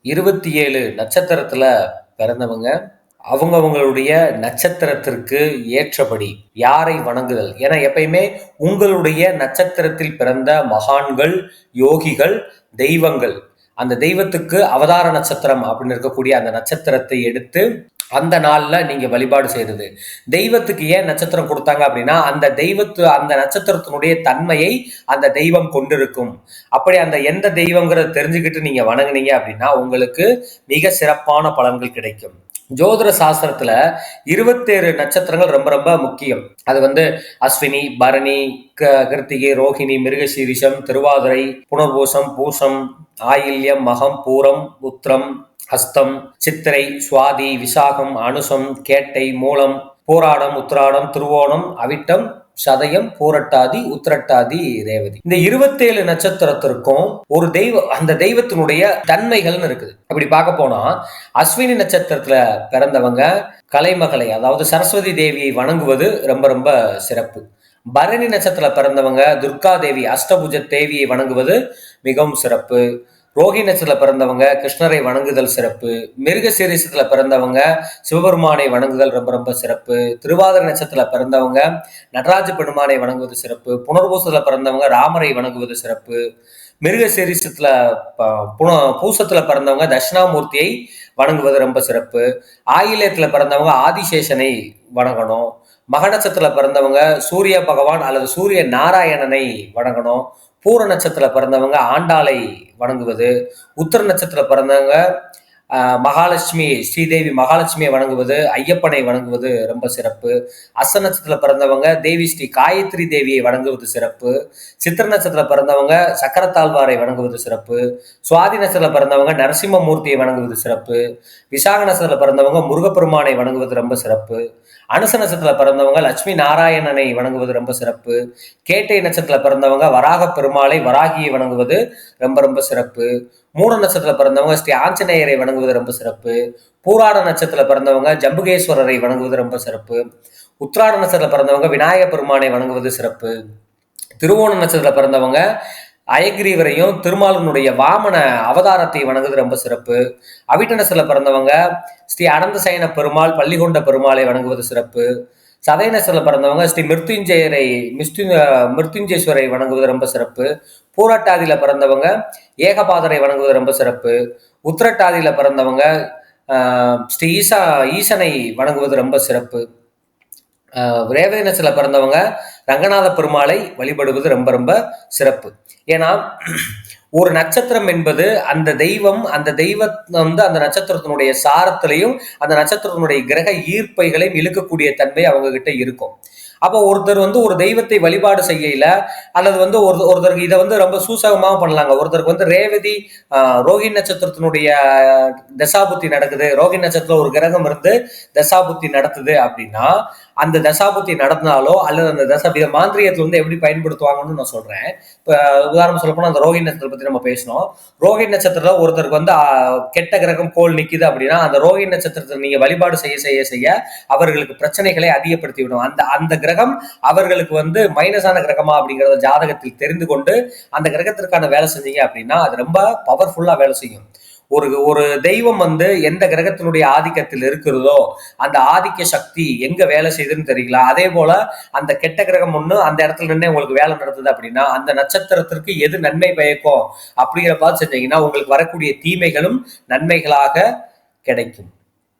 27 நட்சத்திரத்துல பிறந்தவங்க அவங்களுடைய நட்சத்திரத்திற்கு ஏற்றபடி யாரை வணங்குதல். ஏன்னா எப்பயுமே உங்களுடைய நட்சத்திரத்தில் பிறந்த மகான்கள், யோகிகள், தெய்வங்கள், அந்த தெய்வத்துக்கு அவதார நட்சத்திரம் அப்படின்னு இருக்கக்கூடிய அந்த நட்சத்திரத்தை எடுத்து அந்த நாள்ல நீங்க வழிபாடு செய்யறது. தெய்வத்துக்கு ஏன் நட்சத்திரம் கொடுத்தாங்க அப்படின்னா, அந்த நட்சத்திரத்தினுடைய தன்மையை அந்த தெய்வம் கொண்டிருக்கும். அப்படி அந்த எந்த தெய்வங்கிறத தெரிஞ்சுக்கிட்டு நீங்க வணங்குனீங்க அப்படின்னா உங்களுக்கு மிக சிறப்பான பலன்கள் கிடைக்கும். ஜோதிட சாஸ்திரத்துல 27 நட்சத்திரங்கள் ரொம்ப ரொம்ப முக்கியம். அது அஸ்வினி, பரணி, கிருத்திகை, ரோஹிணி, மிருகசீரிஷம், திருவாதிரை, புனர்பூசம், பூசம், ஆயில்யம், மகம், பூரம், உத்திரம், ஹஸ்தம், சித்திரை, சுவாதி, விசாகம், அனுசம், கேட்டை, மூலம், போராடம், உத்திராடம், திருவோணம், அவிட்டம், சதயம், பூரட்டாதி, உத்திரட்டாதி, ரேவதி. இந்த 27 நட்சத்திரத்திற்கும் ஒரு அந்த தெய்வத்தினுடைய தன்மைகள்னு இருக்குது. அப்படி பார்க்க போனா அஸ்வினி நட்சத்திரத்துல பிறந்தவங்க கலைமகளை, அதாவது சரஸ்வதி தேவியை வணங்குவது ரொம்ப ரொம்ப சிறப்பு. பரணி நட்சத்திரத்துல பிறந்தவங்க துர்கா தேவி, அஷ்டபுஜ தேவியை வணங்குவது மிகவும் சிறப்பு. ரோஹி நட்சத்திரத்துல பிறந்தவங்க கிருஷ்ணரை வணங்குதல் சிறப்பு. மிருக சீரிசத்துல பிறந்தவங்க சிவபெருமானை வணங்குதல் ரொம்ப ரொம்ப சிறப்பு. திருவாதிரை நட்சத்திரத்துல பிறந்தவங்க நடராஜ பெருமானை வணங்குவது சிறப்பு. புனர்பூசத்துல பிறந்தவங்க ராமரை வணங்குவது சிறப்பு. மிருக சீரிசத்துல பூசத்துல பிறந்தவங்க தட்சிணாமூர்த்தியை வணங்குவது ரொம்ப சிறப்பு. ஆயில்யத்துல பிறந்தவங்க ஆதிசேஷனை வணங்கணும். மக நட்சத்திரத்துல பிறந்தவங்க சூரிய பகவான் அல்லது சூரிய நாராயணனை வணங்கணும். பூர நட்சத்திரத்துல பிறந்தவங்க ஆண்டாளை வணங்குவது. உத்திர நட்சத்திரத்துல பிறந்தவங்க மகாலட்சுமி, ஸ்ரீதேவி மகாலட்சுமியை வணங்குவது, ஐயப்பனை வணங்குவது ரொம்ப சிறப்பு. அஸ்த நட்சத்திரத்துல பிறந்தவங்க தேவி ஸ்ரீ காயத்ரி தேவியை வணங்குவது சிறப்பு. சித்திர நட்சத்திரத்துல பிறந்தவங்க சக்கரத்தாழ்வாரை வணங்குவது சிறப்பு. சுவாதி நட்சத்திரத்துல பிறந்தவங்க நரசிம்மமூர்த்தியை வணங்குவது சிறப்பு. விசாக நட்சத்திரத்துல பிறந்தவங்க முருகப்பெருமானை வணங்குவது ரொம்ப சிறப்பு. அனுச நட்சத்திரத்துல பிறந்தவங்க லட்சுமி நாராயணனை வணங்குவது ரொம்ப சிறப்பு. கேட்டை நட்சத்திரத்துல பிறந்தவங்க வராக பெருமாளை, வராகியை வணங்குவது ரொம்ப ரொம்ப சிறப்பு. மூல நட்சத்திரத்துல பிறந்தவங்க ஸ்ரீ ஆஞ்சநேயரை வணங்குவது ரொம்ப சிறப்பு. பூராட நட்சத்திரத்துல பிறந்தவங்க ஜம்புகேஸ்வரரை வணங்குவது ரொம்ப சிறப்பு. உத்திராட நட்சத்திரத்துல பிறந்தவங்க விநாயக பெருமானை வணங்குவது சிறப்பு. திருவோண நட்சத்திரத்துல பிறந்தவங்க அயக்ரீவரையும் திருமாலனுடைய வாமன அவதாரத்தை வணங்குவது ரொம்ப சிறப்பு. அவிட்ட நட்சத்திரத்துல பிறந்தவங்க ஸ்ரீ அனந்த சயன பெருமாள், பள்ளிகொண்ட பெருமாளை வணங்குவது சிறப்பு. சதய நட்சத்திரத்துல பிறந்தவங்க ஸ்ரீ மிருத்யுஞ்சேஸ்வரை வணங்குவது ரொம்ப சிறப்பு. பூரட்டாதியில பிறந்தவங்க ஏகபாதரை வணங்குவது ரொம்ப சிறப்பு. உத்திரட்டாதியில பிறந்தவங்க ஸ்ரீ ஈசனை வணங்குவது ரொம்ப சிறப்பு. ரேவதி நட்சத்திரத்துல பிறந்தவங்க ரங்கநாத பெருமாளை வழிபடுவது ரொம்ப ரொம்ப சிறப்பு. ஏன்னா ஒரு நட்சத்திரம் என்பது அந்த தெய்வம் அந்த நட்சத்திரத்தினுடைய சாரத்திலையும் அந்த நட்சத்திரத்தினுடைய கிரக ஈர்ப்பைகளையும் இழுக்கக்கூடிய தன்மை அவங்க கிட்ட இருக்கும். அப்போ ஒருத்தர் ஒரு தெய்வத்தை வழிபாடு செய்யல, அல்லது ஒருத்தருக்கு இதை ரொம்ப சூசகமாக பண்ணலாங்க. ஒருத்தருக்கு ரேவதி ரோஹிணி நட்சத்திரத்தினுடைய தசாபுத்தி நடக்குது, ரோஹிணி நட்சத்திரம் ஒரு கிரகம் இருந்து தசாபுத்தி நடத்துது அப்படின்னா, அந்த தசாபுத்தி நடந்தாலோ அல்லது அந்த மாந்திரியத்துல எப்படி பயன்படுத்துவாங்கன்னு நான் சொல்றேன். இப்ப உதாரணம் சொல்ல போனா அந்த ரோஹிணி நட்சத்திரத்தை பத்தி நம்ம பேசணும். ரோஹிணி நட்சத்திரத்துல ஒருத்தருக்கு கெட்ட கிரகம் கோல் நிக்குது அப்படின்னா, அந்த ரோஹிணி நட்சத்திரத்தை நீங்க வழிபாடு செய்ய செய்ய செய்ய அவர்களுக்கு பிரச்சனைகளை அதிகப்படுத்தி விடும். அந்த அந்த கிரகம் அவர்களுக்கு மைனஸான கிரகமா அப்படிங்கறத ஜாதகத்தில் தெரிந்து கொண்டு அந்த கிரகத்திற்கான வேலை செஞ்சீங்க அப்படின்னா அது ரொம்ப பவர்ஃபுல்லா வேலை செய்யும். ஒரு தெய்வம் எந்த கிரகத்தினுடைய ஆதிக்கத்தில் இருக்கிறதோ அந்த ஆதிக்க சக்தி எங்க வேலை செய்யுதுன்னு தெரியல. அதே போல அந்த கெட்ட கிரகம் அந்த இடத்துல நின்று உங்களுக்கு வேலை நடத்துது அப்படின்னா அந்த நட்சத்திரத்திற்கு எது நன்மை பயக்கும் அப்படிங்கிற பார்த்து செஞ்சீங்கன்னா உங்களுக்கு வரக்கூடிய தீமைகளும் நன்மைகளாக கிடைக்கும்.